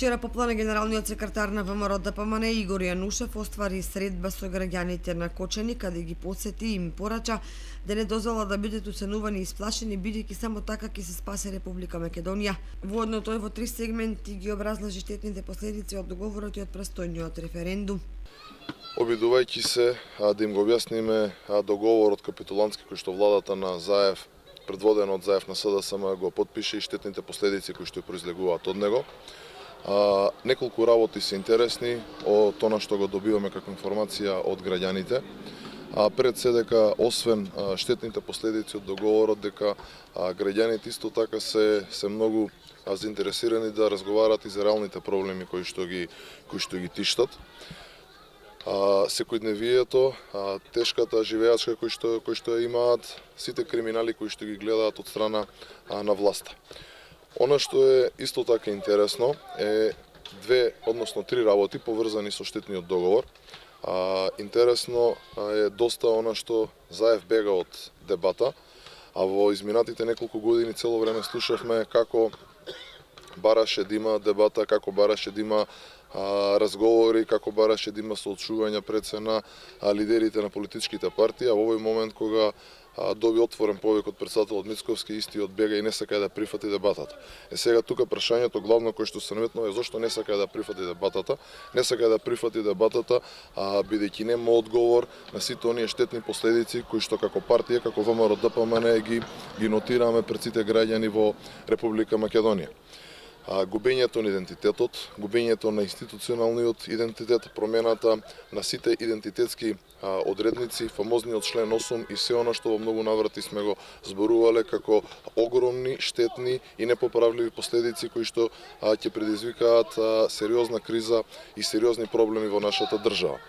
Вчера поплане генералниот секретар на ВМРО ДПМН Игор Јанушев оствари средба со граѓаните на Кочани, каде ги посети и им порача да не дозвола да бидат уценувани и исплашени, бидејќи само така ќе се спаси Република Македонија. Воодно тој во 3 сегменти ги образложи штетните последици од договорот и од престојниот референдум. Обидувајќи се да им го објасниме договорот капитулантски кој што владата на Заев, предводена од Заев на СДСМ, го потпише и штетните последици кои што произлегуваат од него. Неколку работи се интересни од тоа што го добиваме како информација од граѓаните. Пред се дека освен штетните последици од договорот, дека граѓаните исто така се многу заинтересирани да разговарат и за реалните проблеми кои што ги тиштат. Секојдневието, тешката живеачка кои што имаат, сите криминали кои што ги гледаат од страна на власта. Она што е исто така интересно е 3 работи поврзани со штетниот договор. Интересно е доста она што Заев бега од дебата, а во изминатите неколку години цело време слушавме како бараше да има дебата, како бараше да има разговори, како бараше да има соочувања пред се на лидерите на политичките партии, а во овој момент кога доби отворен повик од претседателот Мицковски, истиот бега и не сака да прифати дебатата. Сега тука прашањето главно кое што се наметнува е зошто не сака да прифати дебатата. Не сака да прифати дебатата, бидејќи нема одговор на сите оние штетни последици кои што како партија, како ВМРО ДПМН ги нотираме пред сите граѓани во Република Македонија. Губењето на идентитетот, губењето на институционалниот идентитет, промената на сите идентитетски одредници, фамозниот член 8 и се она што во многу наврати сме го зборувале како огромни, штетни и непоправливи последици кои што ќе предизвикаат сериозна криза и сериозни проблеми во нашата држава.